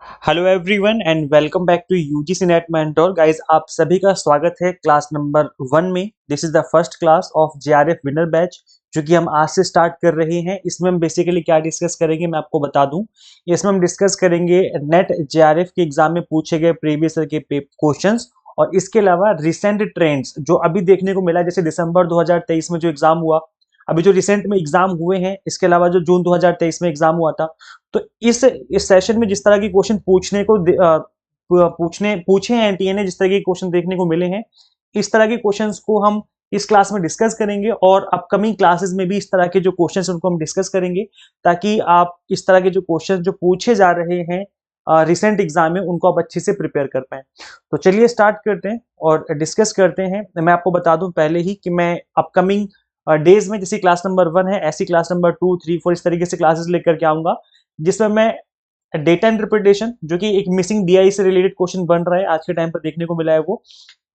Hello everyone and welcome back to UGC NET mentor guys. आप सभी का स्वागत है क्लास नंबर 1 में। This is the first class of JRF winner batch जो कि हम आज से स्टार्ट कर रहे हैं। इसमें हम बेसिकली क्या डिस्कस करेंगे मैं आपको बता दूं। इसमें हम डिस्कस करेंगे नेट जेआरएफ के एग्जाम में पूछे गए प्रीवियस ईयर के क्वेश्चंस और इसके अलावा रिसेंट ट्रेंड्स जो अभी देखने को मिला, जैसे दिसंबर 2023 में जो एग्जाम हुआ, अभी जो रिसेंट में एग्जाम हुए हैं, इसके अलावा जो जून 2023 में एग्जाम हुआ था। तो इस सेशन में जिस तरह के क्वेश्चन पूछे हैं एनटीए ने, जिस तरह के क्वेश्चन देखने को मिले हैं, इस तरह के क्वेश्चंस को हम इस क्लास में डिस्कस करेंगे और अपकमिंग क्लासेस में भी इस तरह के जो क्वेश्चंस उनको हम डिस्कस करेंगे, ताकि आप इस तरह के जो क्वेश्चन जो पूछे जा रहे हैं रिसेंट एग्जाम में, उनको आप अच्छे से प्रिपेयर कर पाए। तो चलिए स्टार्ट करते हैं और डिस्कस करते हैं। मैं आपको बता दूं पहले ही कि मैं अपकमिंग डेज में जैसे क्लास नंबर 1 है, ऐसी क्लास नंबर 2, 3, 4 इस तरीके से क्लासेस लेकर के आऊंगा, जिसमें मैं डेटा इंटरप्रिटेशन जो कि एक मिसिंग डीआई से रिलेटेड क्वेश्चन बन रहा है आज के टाइम पर देखने को मिला है वो,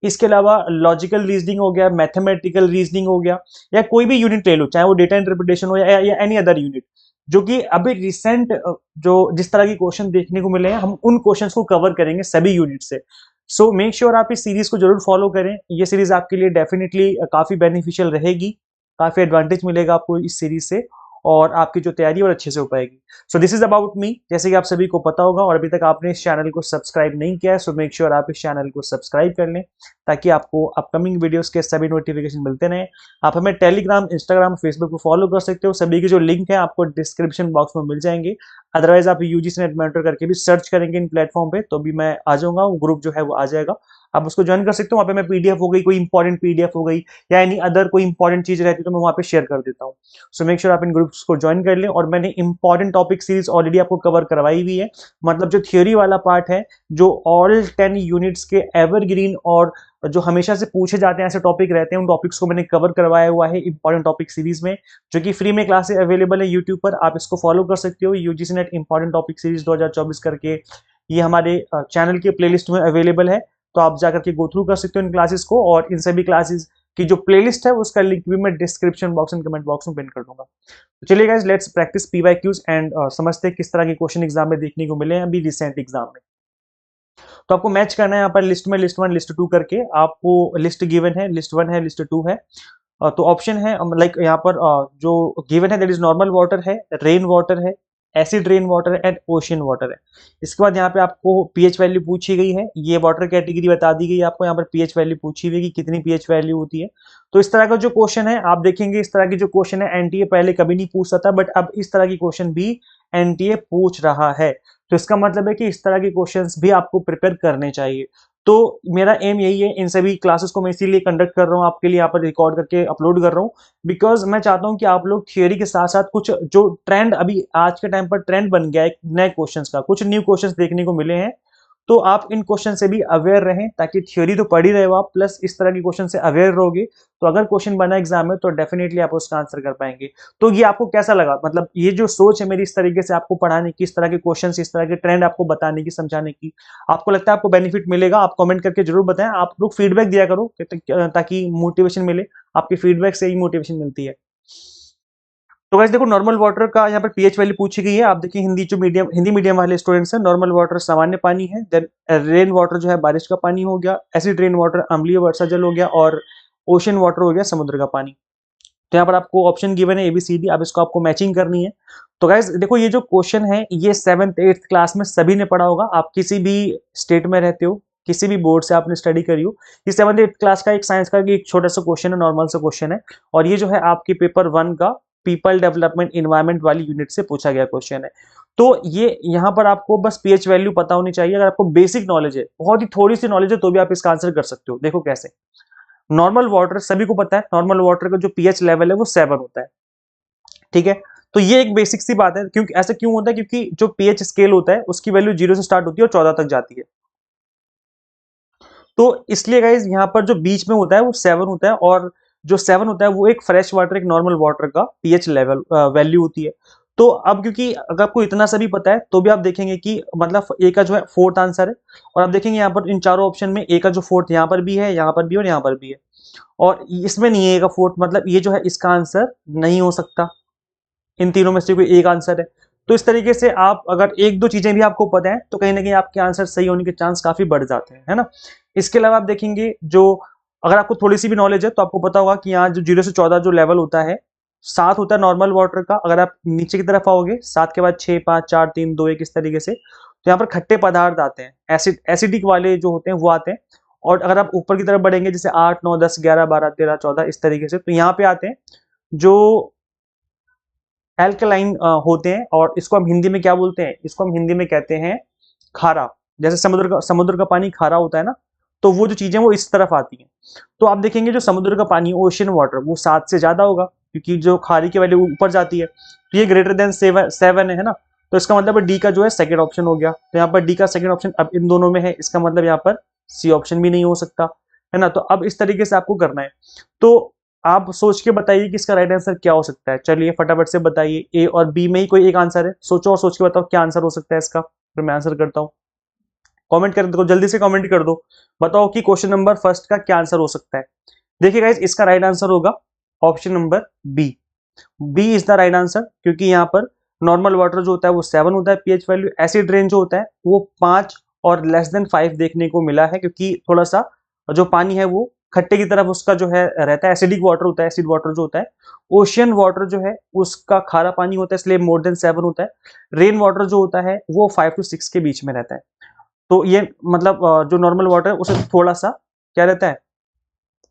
इसके अलावा लॉजिकल रीजनिंग हो गया, मैथमेटिकल रीजनिंग हो गया, या कोई भी यूनिट ले लो, चाहे वो डेटा इंटरप्रिटेशन हो या एनी अदर यूनिट, जो कि अभी रिसेंट जो जिस तरह की क्वेश्चन देखने को मिले हैं, हम उन क्वेश्चंस को कवर करेंगे सभी यूनिट से। सो मेक श्योर आप इस सीरीज को जरूर फॉलो करें। ये सीरीज आपके लिए डेफिनेटली काफी बेनिफिशियल रहेगी, काफी एडवांटेज मिलेगा आपको इस सीरीज से और आपकी जो तैयारी और अच्छे से हो पाएगी। So this is about me, जैसे कि आप सभी को पता होगा, और अभी तक आपने इस चैनल को सब्सक्राइब नहीं किया है, सो मेक श्योर आप इस चैनल को सब्सक्राइब कर लें, ताकि आपको अपकमिंग वीडियोस के सभी नोटिफिकेशन मिलते रहें। आप हमें टेलीग्राम, इंस्टाग्राम, फेसबुक पर फॉलो कर सकते हो, सभी के जो लिंक है आपको डिस्क्रिप्शन बॉक्स में मिल जाएंगे। अदरवाइज आप यूजीसी नेट मेंटर करके भी सर्च करेंगे इन प्लेटफॉर्म पे, तो भी मैं आ जाऊंगा, वो ग्रुप जो है वो आ जाएगा, आप उसको ज्वाइन कर सकते हो। वहाँ पे मैं पीडीएफ हो गई, कोई इंपॉर्टेंट पीडीएफ हो गई, या एनी अदर कोई इंपॉर्टेंट चीज रहती है, तो मैं वहाँ पे शेयर कर देता हूँ। सो मेक श्योर आप इन ग्रुप्स को ज्वाइन कर लें। और मैंने इंपॉर्टेंट टॉपिक सीरीज ऑलरेडी आपको कवर करवाई हुई है, मतलब जो थियोरी वाला पार्ट है, जो ऑल 10 यूनिट्स के एवरग्रीन और जो हमेशा से पूछे जाते हैं ऐसे टॉपिक रहते हैं, उन टॉपिक्स को मैंने कवर करवाया हुआ है इंपॉर्टेंट टॉपिक सीरीज में, जो कि फ्री में क्लासेस अवेलेबल है यूट्यूब पर। आप इसको फॉलो कर सकते हो, UGC net important topic series 2024 करके, ये हमारे चैनल के प्लेलिस्ट में अवेलेबल है। तो आप जाकर के गो थ्रू कर सकते हो इन क्लासेस को, और इन सभी क्लासेस की जो प्लेलिस्ट है उसका लिंक भी मैं description box and comment box में पिन कर दूंगा। तो चलिए guys, let's practice PYQs and समझते हैं किस तरह के क्वेश्चन एग्जाम में देखने को मिले हैं अभी रिसेंट एग्जाम में। तो आपको मैच करना है यहाँ पर लिस्ट में लिस्ट 1 लिस्ट 2 करके। आपको लिस्ट गिवन है, लिस्ट 1 है, लिस्ट 2 है। तो ऑप्शन है लाइक यहाँ पर जो गिवन है दैट इज नॉर्मल वाटर है, रेन वाटर है, acid rain water and ocean water है। इसके बाद यहाँ पे आपको पीएच वैल्यू पूछी गई है, ये वाटर कैटेगरी बता दी गई है आपको, यहाँ पर पीएच वैल्यू पूछी हुई है कि कितनी पीएच वैल्यू होती है। तो इस तरह का जो क्वेश्चन है आप देखेंगे, इस तरह की जो क्वेश्चन है एनटीए पहले कभी नहीं पूछता था, बट अब इस तरह की क्वेश्चन भी एनटीए पूछ रहा है। तो इसका मतलब है कि इस तरह के क्वेश्चंस भी आपको प्रिपेयर करने चाहिए। तो मेरा एम यही है, इन सभी क्लासेस को मैं इसीलिए कंडक्ट कर रहा हूँ, आपके लिए यहाँ पर रिकॉर्ड करके अपलोड कर रहा हूँ, बिकॉज मैं चाहता हूँ कि आप लोग थियोरी के साथ साथ कुछ जो ट्रेंड अभी आज के टाइम पर ट्रेंड बन गया है नए क्वेश्चंस का, कुछ न्यू क्वेश्चंस देखने को मिले हैं, तो आप इन क्वेश्चन से भी अवेयर रहें, ताकि थ्योरी तो पढ़ ही रहे हो आप, प्लस इस तरह के क्वेश्चन से अवेयर रहोगे, तो अगर क्वेश्चन बना एग्जाम में तो डेफिनेटली आप उसका आंसर कर पाएंगे। तो ये आपको कैसा लगा, मतलब ये जो सोच है मेरी इस तरीके से आपको पढ़ाने की, इस तरह के क्वेश्चन, इस तरह के ट्रेंड आपको बताने की, समझाने की, आपको लगता है आपको बेनिफिट मिलेगा? आप कमेंट करके जरूर बताएं। आप लोग फीडबैक दिया करो ताकि मोटिवेशन मिले, आपके फीडबैक से ही मोटिवेशन मिलती है। तो गाइस देखो, नॉर्मल वाटर का यहाँ पर पीएच वैल्यू पूछी गई है। आप देखिए, हिंदी मीडियम वाले स्टूडेंट्स हैं, नॉर्मल वाटर सामान्य पानी है, देन रेन वाटर जो है बारिश का पानी हो गया, एसिड रेन वाटर अम्लीय वर्षा जल हो गया, और ओशन वाटर हो गया समुद्र का पानी। तो यहाँ पर आपको ऑप्शन गिवन है ABCD, अब इसको आपको मैचिंग करनी है। तो गाइस देखो, ये जो क्वेश्चन है ये 7th 8th क्लास में सभी ने पढ़ा होगा। आप किसी भी स्टेट में रहते हो, किसी भी बोर्ड से आपने स्टडी करी हो, ये 7th 8th क्लास का एक साइंस का एक छोटा सा क्वेश्चन है, नॉर्मल सा क्वेश्चन है, और ये जो है आपके पेपर 1 का पीपल डेवलपमेंट इन्वायरमेंट वाली यूनिट से पूछा गया क्वेश्चन है। तो ये यहाँ पर आपको बस पीएच वैल्यू पता होनी चाहिए। अगर आपको बेसिक नॉलेज है, बहुत ही थोड़ी सी नॉलेज है, तो भी आप इसका आंसर कर सकते हो। देखो कैसे, नॉर्मल वाटर सभी को पता है, नॉर्मल वाटर का जो पीएच लेवल है वो 7 होता है, ठीक है। तो ये एक बेसिक सी बात है, क्योंकि ऐसा क्यों होता है, क्योंकि जो पीएच स्केल होता है उसकी वैल्यू 0 से स्टार्ट होती है और 14 तक जाती है। तो इसलिए गाइज यहाँ पर जो बीच में होता है वो 7 होता है, और जो 7 होता है वो एक फ्रेश वाटर, एक नॉर्मल वाटर का पीएच लेवल वैल्यू होती है। तो अब क्योंकि अगर आपको इतना सभी पता है, तो भी आप देखेंगे कि मतलब ए का जो है 4th आंसर है, और आप देखेंगे यहाँ पर इन चारों ऑप्शन में ए का जो 4th यहाँ पर भी है, यहाँ पर भी और यहाँ पर भी है, और इसमें नहीं है ए का 4th, मतलब ये जो है इसका आंसर नहीं हो सकता। इन तीनों में से कोई एक आंसर है। तो इस तरीके से आप अगर एक दो चीजें भी आपको पता है तो कहीं ना कहीं आपके आंसर सही होने के चांस काफी बढ़ जाते हैं, है ना। इसके अलावा आप देखेंगे जो अगर आपको थोड़ी सी भी नॉलेज है तो आपको पता होगा कि यहाँ जो 0 से 14 जो लेवल होता है, 7 होता है नॉर्मल वाटर का। अगर आप नीचे की तरफ आओगे 7 के बाद 6, 5, 4, 3, 2, 1 इस तरीके से, तो यहाँ पर खट्टे पदार्थ आते हैं, एसिडिक वाले जो होते हैं वो आते हैं। और अगर आप ऊपर की तरफ बढ़ेंगे जैसे 8, 9, 10, 11, 12, 13, 14 इस तरीके से, तो यहाँ पे आते हैं जो एल्कलाइन होते हैं। और इसको हम हिंदी में क्या बोलते हैं, इसको हम हिंदी में कहते हैं खारा। जैसे समुद्र का पानी खारा होता है ना, तो वो जो चीजें वो इस तरफ आती हैं। तो आप देखेंगे जो समुद्र का पानी ओशियन वाटर वो 7 से ज्यादा होगा, क्योंकि जो खारी की वैल्यू ऊपर जाती है, तो ये ग्रेटर देन 7 है ना। तो इसका मतलब डी का जो है सेकंड ऑप्शन हो गया। तो यहाँ पर डी का सेकंड ऑप्शन अब इन दोनों में है, इसका मतलब यहाँ पर सी ऑप्शन भी नहीं हो सकता, है ना। तो अब इस तरीके से आपको करना है। तो आप सोच के बताइए कि इसका राइट आंसर क्या हो सकता है। चलिए फटाफट से बताइए, ए और बी में ही कोई एक आंसर है, सोचो और सोच के बताओ क्या आंसर हो सकता है इसका, फिर मैं आंसर करता हूँ। कमेंट कर दो, जल्दी से कमेंट कर दो, बताओ कि क्वेश्चन नंबर फर्स्ट का क्या आंसर हो सकता है। देखिए गाइस, इसका राइट आंसर होगा option number B. B is the right answer, क्योंकि यहाँ पर नॉर्मल वाटर जो होता है वो 7 होता है पीएच वैल्यू, एसिड रेन जो होता है वो 5 और लेस देन 5 देखने को मिला है, क्योंकि थोड़ा सा जो पानी है वो खट्टे की तरफ उसका जो है रहता है, एसिडिक वाटर होता है, एसिड वाटर जो होता है। ओशियन वाटर जो है उसका खारा पानी होता है, इसलिए मोर देन 7 होता है। रेन वाटर जो होता है वो 5 to 6 के बीच में रहता है। तो ये मतलब जो नॉर्मल वाटर है उसे थोड़ा सा क्या रहता है,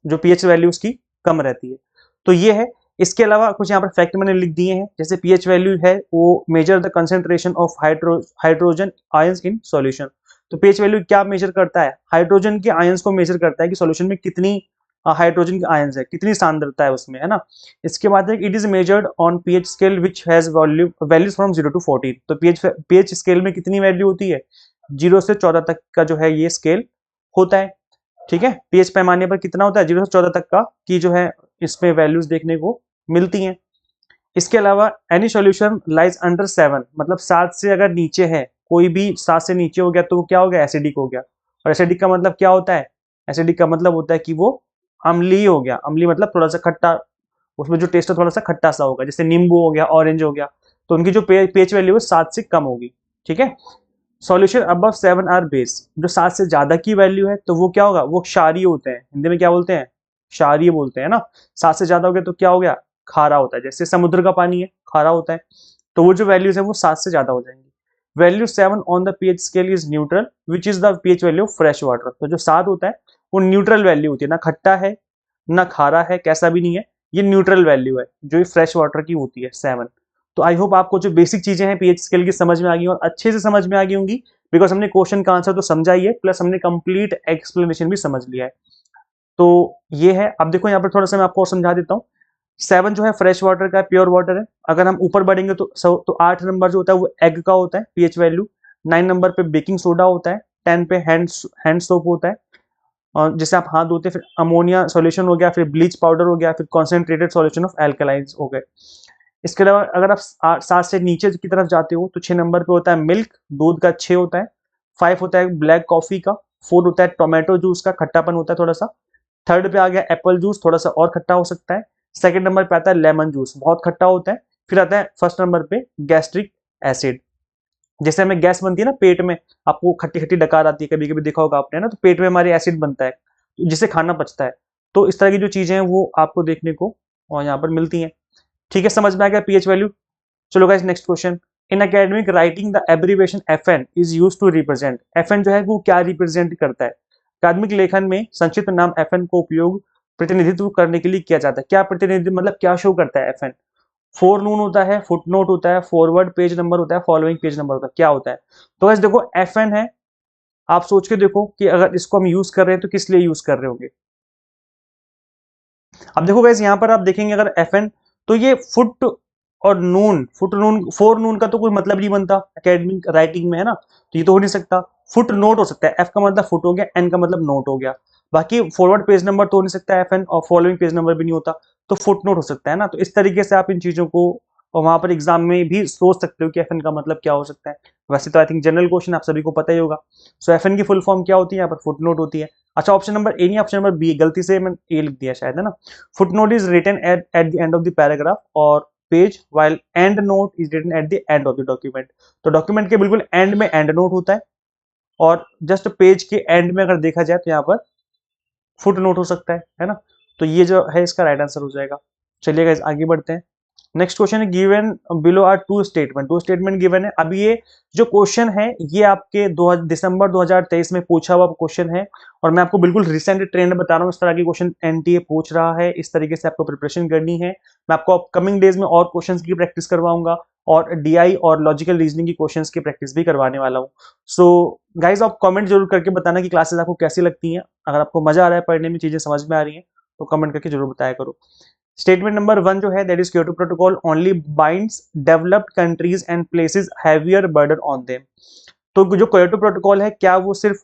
जो पीएच वैल्यू उसकी कम रहती है। तो ये है। इसके अलावा कुछ यहाँ पर फैक्ट मैंने लिख दिए हैं, जैसे पीएच वैल्यू है वो measure the concentration of hydrogen ions in solution. तो पीएच वैल्यू क्या मेजर करता है, हाइड्रोजन के आयंस को मेजर करता है कि सॉल्यूशन में कितनी हाइड्रोजन के आयंस है, कितनी सांद्रता है उसमें, है ना। इसके बाद it is measured on pH scale which has values from 0 to 14। तो पीएच स्केल में कितनी वैल्यू होती है, 0 से 14 तक का जो है ये स्केल होता है। ठीक है, पीएच पैमाने पर कितना होता है, 0 से 14 तक का की जो है इसमें वैल्यूज देखने को मिलती हैं। इसके अलावा एनी सॉल्यूशन लाइज अंडर 7, मतलब 7 से अगर नीचे है, कोई भी 7 से नीचे हो गया तो वो क्या हो गया, एसिडिक हो गया। और एसिडिक का मतलब क्या होता है, एसिडिक का मतलब होता है कि वो अम्लीय हो गया। अम्लीय मतलब थोड़ा सा खट्टा, उसमें जो टेस्ट है थोड़ा सा खट्टा सा होगा, जैसे नींबू हो गया, ऑरेंज हो गया। तो उनकी जो पीएच वैल्यू है 7 से कम होगी। ठीक है, सॉल्यूशन अबव 7 आर बेस, जो 7 से ज्यादा की वैल्यू है तो वो क्या होगा, वो क्षारीय होते हैं। हिंदी में क्या बोलते हैं, क्षारीय बोलते हैं ना। 7 से ज्यादा हो गया तो क्या हो गया, खारा होता है। जैसे समुद्र का पानी है, खारा होता है। तो वो जो वैल्यूज है वो 7 से ज्यादा हो जाएंगी। Value 7 on the pH scale is neutral which is the pH value of fresh water. तो जो 7 होता है वो न्यूट्रल वैल्यू होती है, ना खट्टा है ना खारा है, कैसा भी नहीं है, ये न्यूट्रल वैल्यू है जो फ्रेश वाटर की होती है 7। तो आई होप आपको जो बेसिक चीजें हैं पीएच स्केल की समझ में आ गई और अच्छे से समझ में आ गई होंगी, बिकॉज हमने क्वेश्चन का आंसर तो समझा ही है, प्लस हमने कंप्लीट एक्सप्लेनेशन भी समझ लिया है। तो ये है। अब देखो यहाँ पर थोड़ा सा मैं आपको और समझा देता हूँ। 7 जो है फ्रेश वाटर का, प्योर वाटर है। अगर हम ऊपर बढ़ेंगे तो 8 नंबर जो होता है वो एग का होता है पीएच वैल्यू। 9 नंबर पे बेकिंग सोडा होता है। 10 पे हैंड सोप होता है, और जिससे आप हाथ धोते हैं। फिर अमोनिया सॉल्यूशन हो गया, फिर ब्लीच पाउडर हो गया, फिर कॉन्सेंट्रेटेड सॉल्यूशन ऑफ एल्कलाइंस हो गए। इसके अलावा अगर आप 7 से नीचे की तरफ जाते हो तो 6 नंबर पे होता है मिल्क, दूध का 6 होता है। 5 होता है ब्लैक कॉफी का। 4 होता है टोमेटो जूस का, खट्टापन होता है थोड़ा सा। थर्ड पे आ गया एप्पल जूस, थोड़ा सा और खट्टा हो सकता है। सेकंड नंबर पे आता है लेमन जूस, बहुत खट्टा होता है। फिर आता है फर्स्ट नंबर पे गैस्ट्रिक एसिड, जैसे हमें गैस बनती है ना पेट में, आपको खट्टी खट्टी डकार आती है, कभी कभी देखा होगा आपने ना, तो पेट में हमारे एसिड बनता है जिससे खाना पचता है। तो इस तरह की जो चीजें हैं वो आपको देखने को और यहाँ पर मिलती हैं। ठीक है, समझ में आ गया पीएच वैल्यू। चलो guys, next question. In academic writing the abbreviation FN is used to represent. FN जो है वो क्या रिप्रेजेंट करता है, अकादमिक लेखन में संक्षिप्त नाम FN को उपयोग प्रतिनिधित्व करने के लिए किया जाता है। क्या प्रतिनिधित्व मतलब क्या शो करता है FN? फोर नून होता है, फुटनोट होता है, फॉरवर्ड पेज नंबर होता है, फॉलोइंग पेज नंबर होता है, क्या होता है? तो गाइस देखो, FN है, आप सोच के देखो कि अगर इसको हम यूज कर रहे हैं तो किस लिए यूज कर रहे होंगे। अब देखो गाइस, यहाँ पर आप देखेंगे अगर FN, तो ये फुट और नून, फुट नून, फोर नून का तो कोई मतलब नहीं बनता एकेडमिक राइटिंग में, है ना। तो ये तो हो नहीं सकता। फुट नोट हो सकता है, F का मतलब फुट हो गया, N का मतलब नोट हो गया। बाकी फॉरवर्ड पेज नंबर तो हो नहीं सकता FN, और फॉलोइंग पेज नंबर भी नहीं होता, तो फुट नोट हो सकता है ना। तो इस तरीके से आप इन चीजों को और वहां पर एग्जाम में भी सोच सकते हो कि FN का मतलब क्या हो सकता है। वैसे तो आई थिंक जनरल क्वेश्चन आप सभी को पता ही होगा। सो FN की फुल फॉर्म क्या होती है, यहाँ पर फुट नोट होती है। अच्छा, ऑप्शन नंबर ए नहीं, ऑप्शन नंबर बी, गलती से मैंने ए लिख दिया शायद, है ना। Footnote is written at the end of the paragraph और page while end note is written at the end of the document। तो डॉक्यूमेंट के बिल्कुल एंड में एंड नोट होता है, और जस्ट पेज के एंड में अगर देखा जाए तो यहाँ पर फुट नोट हो सकता है ना। तो ये जो है इसका राइट आंसर हो जाएगा। चलिए गाइस आगे बढ़ते हैं। नेक्स्ट क्वेश्चन है given below are two statement given है। अभी ये जो क्वेश्चन है ये आपके दिसंबर 2023 में पूछा हुआ क्वेश्चन है, और मैं आपको बिल्कुल रिसेंट ट्रेंड बता रहा हूँ। इस तरह के क्वेश्चन एनटीए पूछ रहा है, इस तरीके से आपको प्रिपरेशन करनी है। मैं आपको अपकमिंग डेज में और क्वेश्चंस की प्रैक्टिस करवाऊंगा, और डीआई और लॉजिकल रीजनिंग की क्वेश्चंस की प्रैक्टिस भी करवाने वाला हूँ। सो गाइज आप कमेंट जरूर करके बताना कि क्लासेस आपको कैसी लगती हैं। अगर आपको मजा आ रहा है पढ़ने में, चीजें समझ में आ रही हैं, तो कमेंट करके जरूर बताया करो। स्टेटमेंट नंबर 1 जो है, that is Kyoto protocol only binds developed countries and places heavier burden on them. तो जो क्योटो प्रोटोकॉल है, क्या वो सिर्फ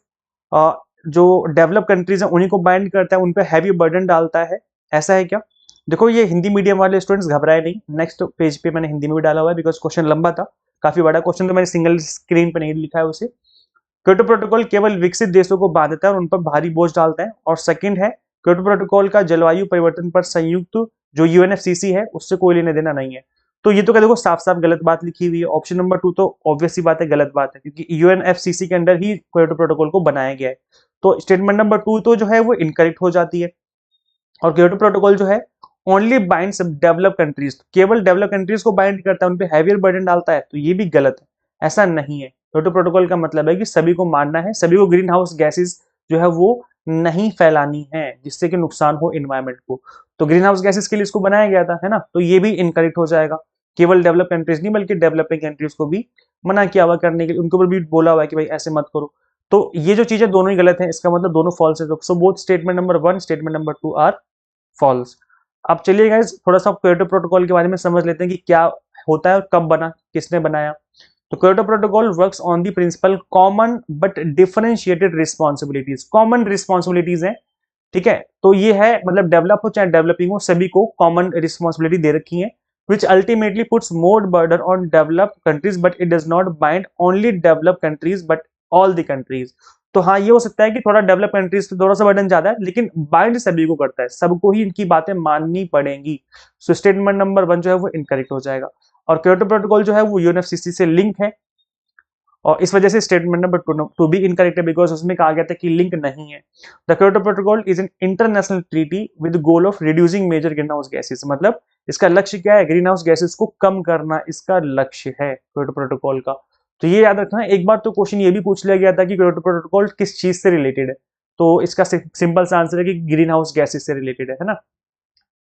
जो डेवलप कंट्रीज है उन्हीं को बाइंड करता है, उन पर हैवी बर्डन डालता है, ऐसा है क्या? देखो ये हिंदी मीडियम वाले स्टूडेंट्स घबराए नहीं, नेक्स्ट पेज पे मैंने हिंदी में भी डाला हुआ है, बिकॉज क्वेश्चन लंबा था, काफी बड़ा क्वेश्चन, तो मैंने सिंगल स्क्रीन पे नहीं लिखा है उसे। क्योटो प्रोटोकॉल केवल विकसित देशों को बांधता है और उन पर भारी बोझ डालता है। और सेकंड है, क्योटो प्रोटोकॉल का जलवायु परिवर्तन पर संयुक्त जो यूएनएफसीसी है उससे कोई लेना देना नहीं है। तो ये तो क्या देखो साफ साफ गलत बात लिखी हुई है। ऑप्शन नंबर 2 तो ऑब्वियस सी बात है गलत बात है, क्योंकि यूएनएफसीसी के अंडर ही क्योटो प्रोटोकॉल को बनाया गया है। तो स्टेटमेंट नंबर 2 तो जो है वो इनकरेक्ट हो जाती है। और क्योटो प्रोटोकॉल जो है ओनली बाइंड्स डेवलप कंट्रीज, केवल डेवलप कंट्रीज को बाइंड करता है, उन पे हैवियर बर्डन डालता है, तो ये भी गलत है, ऐसा नहीं है। क्योटो प्रोटोकॉल का मतलब है कि सभी को मानना है, सभी को ग्रीन हाउस गैसेस जो है वो नहीं फैलानी है जिससे कि नुकसान हो एनवायरमेंट को। तो ग्रीन हाउस गैसेस के लिए इसको बनाया गया था, है ना। तो ये भी इनकरेक्ट हो जाएगा। केवल डेवलप कंट्रीज नहीं बल्कि डेवलपिंग कंट्रीज को भी मना किया हुआ करने के लिए, उनको भी बोला हुआ है कि भाई ऐसे मत करो। तो ये जो चीजें दोनों ही गलत है, इसका मतलब दोनों फॉल्स है। So both statement number 1 statement number 2 are false. अब चलिए गाइस थोड़ा सा क्योटो प्रोटोकॉल के बारे में समझ लेते हैं कि क्या होता है और कब बना, किसने बनाया। तो Kyoto protocol works on the principle common but differentiated responsibilities. Common responsibilities है, ठीक है। तो ये है मतलब डेवलप हो चाहे डेवलपिंग हो, सभी को कॉमन रिस्पॉन्सिबिलिटी दे रखी है, which ultimately puts more burden on developed countries but it does not bind only developed countries but all the countries। तो हाँ ये हो सकता है कि थोड़ा डेवलप कंट्रीज पे थोड़ा सा बर्डन ज्यादा है, लेकिन बाइंड सभी को करता है, सबको ही इनकी बातें माननी पड़ेंगी। सो स्टेटमेंट नंबर 1 जो है वो इनकरेक्ट हो जाएगा। और क्योटो प्रोटोकॉल जो है वो यूएनएफसीसी से लिंक है, और इस वजह से स्टेटमेंट नंबर 2 भी इनकरेक्ट है, बिकॉज उसमें कहा गया था कि लिंक नहीं है। The Kyoto protocol is an international treaty with goal of reducing major green house gases. मतलब इसका लक्ष्य क्या है? ग्रीन हाउस गैसेस को कम करना, इसका लक्ष्य है क्योटो प्रोटोकॉल का। तो ये याद रखना। एक बार तो क्वेश्चन ये भी पूछ लिया गया था कि क्योटो प्रोटोकॉल किस चीज से रिलेटेड है, तो इसका सिंपल सा आंसर है कि ग्रीन हाउस गैसेस से रिलेटेड है ना।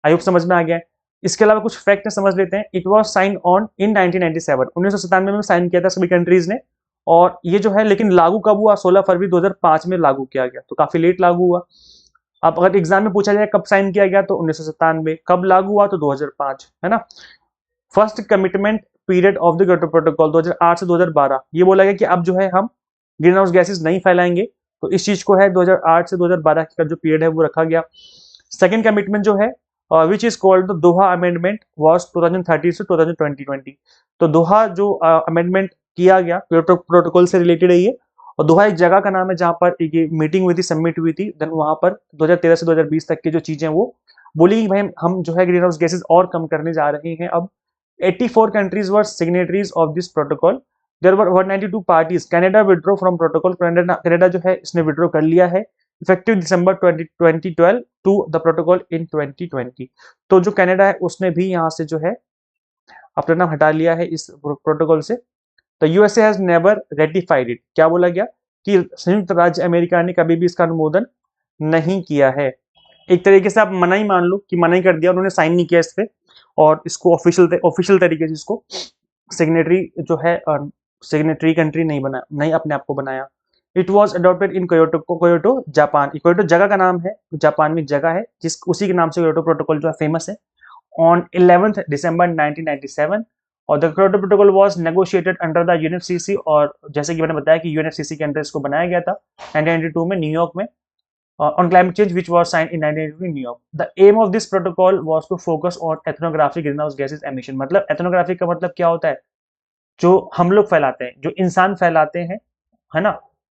आई होप समझ में आ गया है। इसके अलावा कुछ फैक्ट समझ लेते हैं। It was sign on in 1997, 1997 में साइन किया था सभी कंट्रीज ने। और ये जो है लेकिन लागू कब हुआ? 16 फरवरी 2005 में लागू किया गया, तो काफी लेट लागू हुआ। अब अगर एग्जाम में पूछा जाए कब साइन किया गया, तो 1997। कब लागू हुआ? तो 2005, है ना। First commitment period of the Kyoto protocol 2008 से 2012, ये बोला गया कि अब जो है हम ग्रीन हाउस गैसेस नहीं फैलाएंगे, तो इस चीज को है 2008 से 2012 का जो पीरियड है वो रखा गया। सेकेंड कमिटमेंट जो है which is called the Doha amendment was 2013 से 2020। तो दोहा जो अमेंडमेंट किया गया क्योटो प्रोटोकॉल से रिलेटेड है ये। और दोहा एक जगह का नाम है जहां पर एक मीटिंग हुई थी, सबमिट हुई थी, देन वहां पर 2013 से 2020 तक की जो चीजें वो बोली कि भाई हम जो है ग्रीन हाउस गैसेस और कम करने जा रहे हैं। अब 84 countries were signatories of this protocol. There were 192 parties. Canada withdraw from protocol. Canada जो है इसने withdraw कर लिया है effective December 2012 to the protocol in 2020। तो जो कनाडा है उसने भी यहाँ से जो है अपना नाम हटा लिया है इस प्रोटोकॉल से। तो USA has never ratified it. क्या बोला गया कि संयुक्त राज्य अमेरिका ने कभी भी इसका अनुमोदन नहीं किया है। एक तरीके से आप मना ही मान लो कि मना ही कर दिया, उन्होंने साइन नहीं किया इस पे, और इसको ऑफिशियल तरीके से इसको सिग्नेटरी जो है सिग्नेटरी कंट्री नहीं बना, नहीं अपने आप को बनाया। It was adopted in Kyoto Japan. Kyoto जगह का नाम है, जापान में जगह है जिस उसी के नाम से क्योटो प्रोटोकॉल जो है फेमस है। ऑन 11 दिसंबर 1997 और the Kyoto protocol was negotiated under the UNFCCC. और जैसे कि मैंने बताया कि यूएनएफसीसी के अंदर इसको बनाया गया था 1992 में न्यूयॉर्क में on climate change, which was signed in 1982 in New York. The aim of this protocol was to focus on ethnographic greenhouse gases emission। मतलब ethnographic का मतलब क्या होता है? जो हम लोग फैलाते हैं, जो इंसान फैलाते हैं, है ना।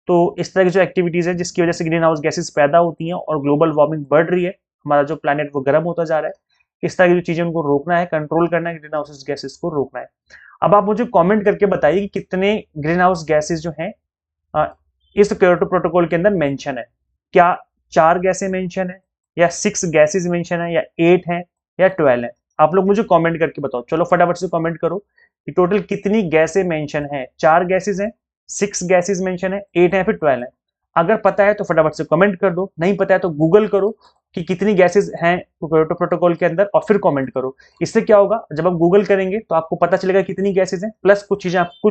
तो इस तरह की जो एक्टिविटीज है जिसकी वजह से ग्रीन हाउस गैसेस पैदा होती हैं और ग्लोबल वार्मिंग बढ़ रही है, हमारा जो प्लैनेट वो गर्म होता जा रहा है, इस तरह की जो चीजें उनको रोकना है, कंट्रोल करना है, ग्रीन हाउस गैसेस को रोकना है। अब आप मुझे कमेंट करके बताइए कि कितने ग्रीन हाउस गैसेस जो हैं इस क्योटो प्रोटोकॉल के अंदर मेंशन है। क्या 4 गैसें मेंशन है, या 6 गैसेस मेंशन है, या 8 है, या 12 है? आप लोग मुझे कमेंट करके बताओ। चलो फटाफट से कमेंट करो कि टोटल कितनी गैसें मेंशन है। 4 गैसेस हैं, 6 गैसेस मेंशन है, 8 है, फिर 12 है। अगर पता है तो फटाफट से कमेंट कर दो, नहीं पता है तो गूगल करो कि कितनी गैसेस हैं क्योटो प्रोटोकॉल के अंदर और फिर कमेंट करो। इससे क्या होगा, जब आप गूगल करेंगे तो आपको पता चलेगा कितनी गैसेस हैं, प्लस कुछ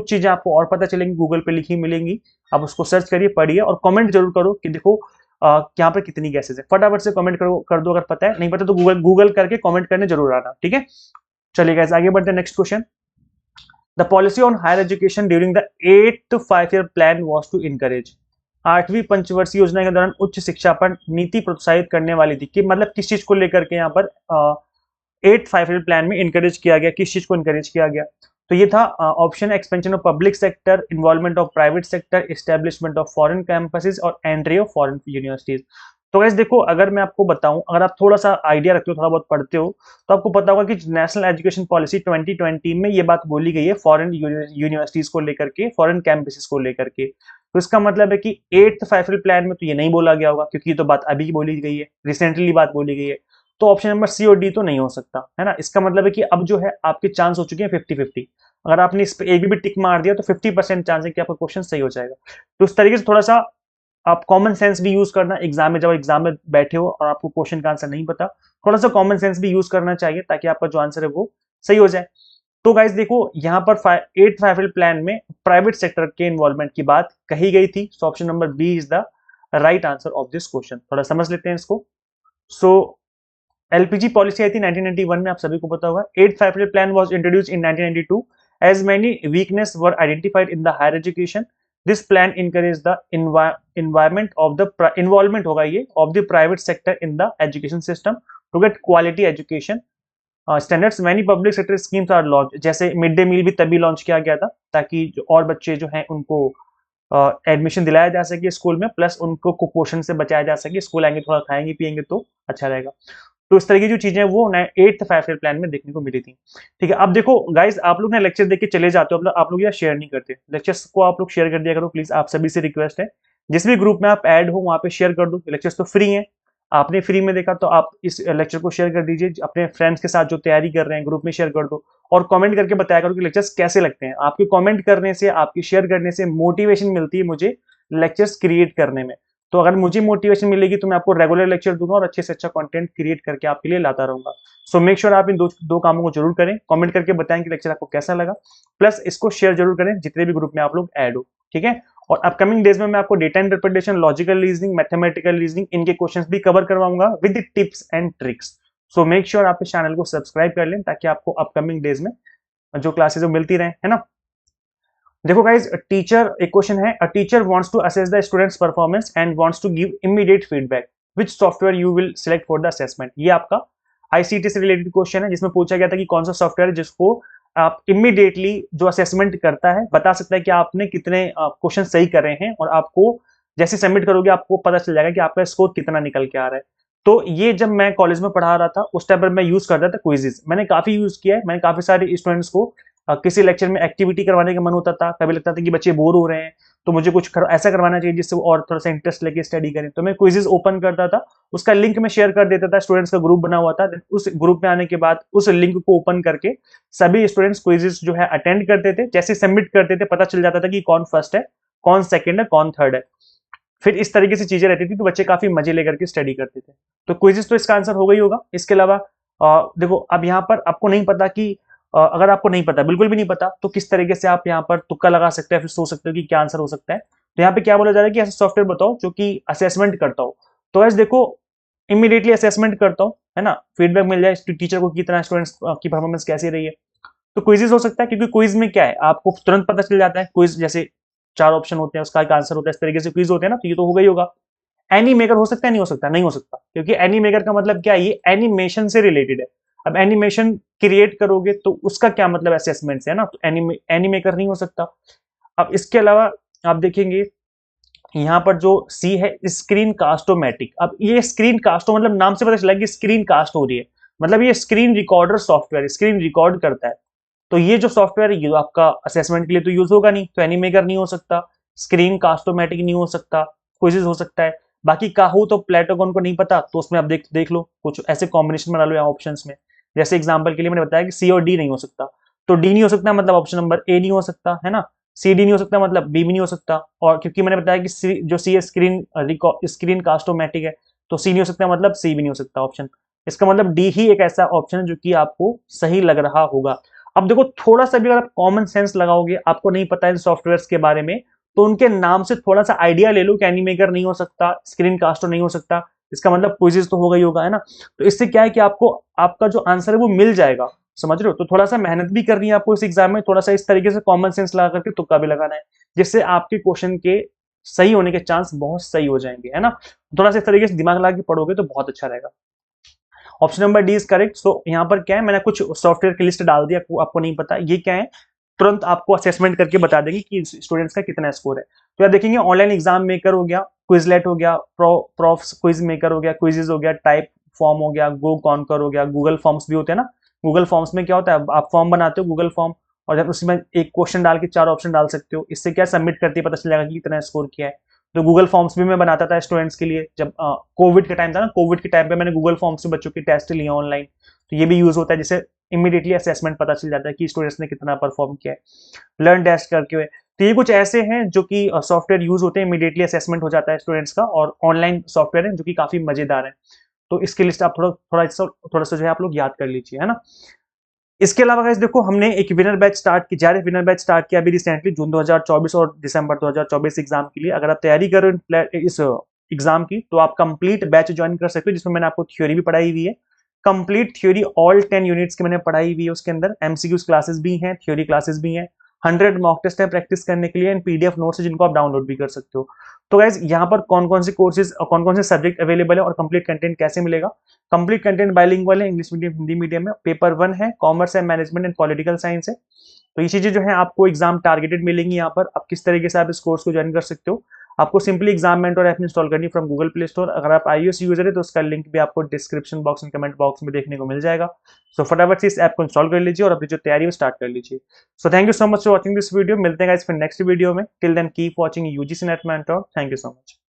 चीजें आपको और पता चलेंगी, गूगल पे लिखी मिलेंगी। आप उसको सर्च करिए, पढ़िए और कमेंट जरूर करो कि देखो यहाँ पर कितनी गैसेस है। फटाफट से कमेंट कर दो अगर पता है, नहीं पता तो गूगल करके कमेंट करने जरूर आना, ठीक है। चलिए गाइस आगे बढ़ते हैं। Next question, the policy on higher education during the 8th 5-year plan was to encourage. 8वीं पंचवर्षीय योजना के दौरान उच्च शिक्षा पर नीति प्रोत्साहित करने वाली थी, कि मतलब किस चीज को लेकर के यहाँ पर 8th 5-year प्लान में इनकरेज किया गया, किस चीज को इनकरेज किया गया? तो ये था option expansion of public sector, involvement of private sector, establishment of foreign campuses और एंट्री ऑफ फॉरेन यूनिवर्सिटीज। तो गाइस देखो, अगर मैं आपको बताऊं, अगर आप थोड़ा सा आइडिया रखते हो, थोड़ा बहुत पढ़ते हो, तो आपको पता होगा कि नेशनल एजुकेशन पॉलिसी 2020 में ये बात बोली गई है फॉरेन यूनिवर्सिटीज को लेकर के, फॉरेन कैंपसेस को लेकर के। तो इसका मतलब है कि 8th 5-year प्लान में तो ये नहीं बोला गया होगा, क्योंकि ये तो बात अभी बोली गई है, रिसेंटली बात बोली गई है। तो ऑप्शन नंबर सी और डी तो नहीं हो सकता, है ना। इसका मतलब है कि अब जो है आपके चांस हो चुके हैं 50-50। अगर आपने इस पे एक भी टिक मार दिया तो 50% चांस है कि आपका क्वेश्चन सही हो जाएगा। तो उस तरीके से थोड़ा सा आप कॉमन सेंस भी यूज करना एग्जाम में, जब एग्जाम में बैठे हो और आपको क्वेश्चन का आंसर नहीं पता, थोड़ा सा कॉमन सेंस भी यूज करना चाहिए ताकि आपका जो आंसर है वो सही हो जाए। तो गाइस देखो, यहाँ पर 8th 5-year प्लान में प्राइवेट सेक्टर के इन्वॉल्वमेंट की बात कही गई थी। So option number B is the right answer of this question. थोड़ा समझ लेते हैं इसको। सो एलपीजी पॉलिसी आई थी 1991 में, आप सभी को पता होगा। 8th 5-year plan was introduced in 1992 as many weakness were identified in the higher education. This plan encouraged the environment of the involvement होगा ये of the private sector in the education system to get quality education standards. Many public sector schemes are launched, जैसे mid day meal भी तभी launch किया गया था ताकि जो और बच्चे जो हैं उनको एडमिशन दिलाया जा सके स्कूल में, प्लस उनको कुपोषण से बचाया जा सके। स्कूल आएंगे थोड़ा खाएंगे पिएंगे तो अच्छा रहेगा। तो इस तरह की जो चीजें वो 8th 5-year प्लान में देखने को मिली थी, ठीक है। अब देखो गाइस, आप लोग ना लेक्चर देख के चले जाते हो, आप लोग यार शेयर नहीं करते लेक्चर्स को। आप लोग शेयर कर दिया करो प्लीज, आप सभी से रिक्वेस्ट है। जिस भी ग्रुप में आप ऐड हो वहां पे शेयर कर दो। लेक्चर्स तो फ्री हैं, आपने फ्री में देखा तो आप इस लेक्चर को शेयर कर दीजिए अपने फ्रेंड्स के साथ जो तैयारी कर रहे हैं, ग्रुप में शेयर कर दो। और कमेंट करके बताया करो कि लेक्चर्स कैसे लगते हैं। आपके कमेंट करने से, आपके शेयर करने से मोटिवेशन मिलती है मुझे लेक्चर्स क्रिएट करने में। तो अगर मुझे मोटिवेशन मिलेगी तो मैं आपको रेगुलर लेक्चर दूंगा और अच्छे से अच्छा कंटेंट क्रिएट करके आपके लिए लाता रहूंगा। सो मेक श्योर आप इन दो कामों को जरूर करें। कमेंट करके बताएं कि लेक्चर आपको कैसा लगा, प्लस इसको शेयर जरूर करें जितने भी ग्रुप में आप लोग ऐड हो, ठीक है। और अपकमिंग डेज में मैं आपको data interpretation, logical reasoning, mathematical reasoning, इनके क्वेश्चंस भी कवर करवाऊंगा with tips and tricks. So make sure आप इस चैनल को सब्सक्राइब कर लें ताकि आपको अपकमिंग डेज में जो क्लासेस मिलती रहे, है ना। देखो गाइज, टीचर एक क्वेश्चन है, a teacher wants to assess the students performance and wants to give immediate feedback, which software you will select for the assessment. ये आपका आईसीटी से रिलेटेड क्वेश्चन है, जिसमें पूछा गया था कि कौन सा सॉफ्टवेयर है जिसको आप इमीडिएटली जो असेसमेंट करता है बता सकता है कि आपने कितने क्वेश्चन सही कर रहे हैं, और आपको जैसे सबमिट करोगे आपको पता चल जाएगा कि आपका स्कोर कितना निकल के आ रहा है। तो ये जब मैं कॉलेज में पढ़ा रहा था उस टाइम पर मैं यूज करता था क्विजेस। मैंने काफी यूज किया है, मैंने काफी सारे स्टूडेंट्स को किसी लेक्चर में एक्टिविटी करवाने का मन होता था, कभी लगता था कि बच्चे बोर हो रहे हैं तो मुझे कुछ ऐसा करवाना चाहिए जिससे वो और थोड़ा सा इंटरेस्ट लेके स्टडी करें। तो मैं क्विजेस ओपन करता था, उसका लिंक मैं शेयर कर देता था, स्टूडेंट्स का ग्रुप बना हुआ था। उस ग्रुप में आने के बाद उस लिंक को ओपन करके सभी स्टूडेंट्स क्विजेस जो है अटेंड करते थे। जैसे सबमिट करते थे पता चल जाता था कि कौन फर्स्ट है, कौन सेकंड है, कौन थर्ड है। फिर इस तरीके से चीजें रहती थी तो बच्चे काफी मजे लेकर के स्टडी करते थे। तो क्विजेस तो इसका आंसर हो गई होगा। इसके अलावा देखो, अब यहाँ पर आपको नहीं पता कि अगर आपको नहीं पता, बिल्कुल भी नहीं पता, तो किस तरीके से आप यहाँ पर तुक्का लगा सकते हैं, फिर सोच सकते हो कि क्या आंसर हो सकता है। तो यहाँ पे क्या बोला जा रहा है कि ऐसा सॉफ्टवेयर बताओ जो कि असेसमेंट करता हो। तो ऐसे देखो, इमीडिएटली असेसमेंट करता हो, है ना, फीडबैक मिल जाए टीचर को कितना स्टूडेंट्स की परफॉर्मेंस कैसी रही है। तो क्विजेस हो सकता है, क्योंकि क्विज में क्या है आपको तुरंत पता चल जाता है। क्विज जैसे 4 ऑप्शन होते हैं, उसका एक आंसर होता है, इस तरीके से क्विज होते हैं ना, तो ये तो हो गई होगा। एनी मेकर हो सकता है, नहीं हो सकता? नहीं हो सकता, क्योंकि एनी मेकर का मतलब क्या है, ये एनिमेशन से रिलेटेड है। अब एनिमेशन क्रिएट करोगे तो उसका क्या मतलब असेसमेंट से, है ना। तो एनी मेकर नहीं हो सकता। अब इसके अलावा आप देखेंगे यहाँ पर जो सी है, स्क्रीन कास्टोमेटिक। अब ये स्क्रीन कास्टो मतलब नाम से पता चला कि स्क्रीन कास्ट हो रही है। मतलब ये screen recorder software, screen record करता है। तो ये जो सॉफ्टवेयर है ये आपका असेसमेंट के लिए तो यूज होगा नहीं, तो एनीमेकर नहीं हो सकता, स्क्रीन कास्टोमेटिक नहीं हो सकता, क्विज़ हो सकता है। बाकी काहू तो प्लेटोगन को नहीं पता, तो उसमें आप देख लो कुछ ऐसे कॉम्बिनेशन बना लो यहाँ ऑप्शंस में। जैसे एग्जांपल के लिए मैंने बताया कि सी और डी नहीं हो सकता, तो डी नहीं हो सकता मतलब ऑप्शन नंबर ए नहीं हो सकता, है ना। सी डी नहीं हो सकता मतलब बी भी नहीं हो सकता, और क्योंकि मैंने बताया कि जो सी है स्क्रीन कास्टोमेटिक है, तो सी नहीं हो सकता मतलब सी भी नहीं हो सकता ऑप्शन। इसका मतलब डी ही एक ऐसा ऑप्शन है जो कि आपको सही लग रहा होगा। अब देखो थोड़ा सा भी अगर आप कॉमन सेंस लगाओगे, आपको नहीं पता इन सॉफ्टवेयर्स के बारे में, तो उनके नाम से थोड़ा सा आइडिया ले लो कि एनीमेकर नहीं हो सकता, स्क्रीन कास्टर नहीं हो सकता, इसका मतलब क्विज़ तो होगा ही होगा, है ना। तो इससे क्या है कि आपको आपका जो आंसर है वो मिल जाएगा, समझ रहे हो। तो थोड़ा सा मेहनत भी करनी है आपको इस एग्जाम में, थोड़ा सा इस तरीके से कॉमन सेंस लगा करके तुक्का भी लगाना है, जिससे आपके क्वेश्चन के सही होने के चांस बहुत सही हो जाएंगे, है ना। थोड़ा सा इस तरीके से दिमाग लगा के पढ़ोगे तो बहुत अच्छा रहेगा। Option number D is correct. So यहाँ पर क्या है, मैंने कुछ सॉफ्टवेयर की लिस्ट डाल दी, आपको नहीं पता ये क्या है, तुरंत आपको असेसमेंट करके बता देंगे कि स्टूडेंट्स का कितना स्कोर है। तो आप देखेंगे ऑनलाइन एग्जाम मेकर हो गया, क्विजलेट हो गया, प्रॉफ क्विज मेकर हो गया, क्विजेज हो गया, टाइप फॉर्म हो गया, गो कॉन्कर हो गया, गूगल फॉर्म्स भी होते हैं ना। गूगल फॉर्म्स में क्या होता है, आप फॉर्म बनाते हो गूगल फॉर्म, और जब उसमें एक क्वेश्चन डाल के 4 ऑप्शन डाल सकते हो, इससे क्या सबमिट करते पता चल जाएगा कि कितना स्कोर किया है। तो गूगल फॉर्म्स भी मैं बनाता था स्टूडेंट्स के लिए, जब कोविड का टाइम था ना, कोविड के टाइम पे मैंने गूगल फॉर्म्स से बच्चों के टेस्ट लिए ऑनलाइन, तो ये भी यूज होता है, जिससे इमीडिएटली असेसमेंट पता चल जाता है कि स्टूडेंट्स ने कितना परफॉर्म किया है लर्न टेस्ट करके हुए। तो ये कुछ ऐसे हैं जो कि सॉफ्टवेयर यूज होते हैं, इमीडिएटली असेसमेंट हो जाता है स्टूडेंट्स का, और ऑनलाइन सॉफ्टवेयर है जो कि काफी मजेदार है। तो इसकी लिस्ट आप थोड़ा सा जो है आप लोग याद कर लीजिए, है ना। इसके अलावा गाइस देखो, हमने एक विनर बैच स्टार्ट की जा रहे, विनर बैच स्टार्ट किया अभी रिसेंटली जून 2024 और दिसंबर 2024 एग्जाम के लिए। अगर आप तैयारी कर रहे हो इस एग्जाम की, तो आप कंप्लीट बैच ज्वाइन कर सकते हो, जिसमें मैंने आपको थ्योरी भी पढ़ाई हुई है, कंप्लीट थ्योरी ऑल 10 यूनिट्स की मैंने पढ़ाई हुई है। उसके अंदर एमसीक्यूज क्लासेस भी हैं, थ्योरी क्लासेस भी हैं, 100 मॉक टेस्ट है प्रैक्टिस करने के लिए, एंड पीडीएफ नोट्स है जिनको आप डाउनलोड भी कर सकते हो। तो गाइज यहाँ पर कौन कौन से कोर्सेज और कौन कौन से सब्जेक्ट अवेलेबल है और कंप्लीट कंटेंट कैसे मिलेगा। कंप्लीट कंटेंट बाइलिंगुअल है, इंग्लिश मीडियम हिंदी मीडियम में, पेपर 1 है, कॉमर्स है, मैनेजमेंट एंड पॉलिटिकल साइंस है। तो ये चीजें जो है आपको एग्जाम टारगेटेड मिलेंगी। यहाँ पर आप किस तरीके से आप इस कोर्स को ज्वाइन कर सकते हो, आपको simply exam mentor app install करनी फ्रॉम गूगल प्ले स्टोर। अगर आप iOS यूजर है तो उसका लिंक भी आपको description box and comment box में देखने को मिल जाएगा। सो फटाफट से इस ऐप को इंस्टॉल कर लीजिए और अपनी जो तैयारी है स्टार्ट कर लीजिए। So thank you so much for watching this video, मिलते हैं गाइस फिर नेक्स्ट वीडियो में। Till then keep watching UGC NET mentor. Thank you so much.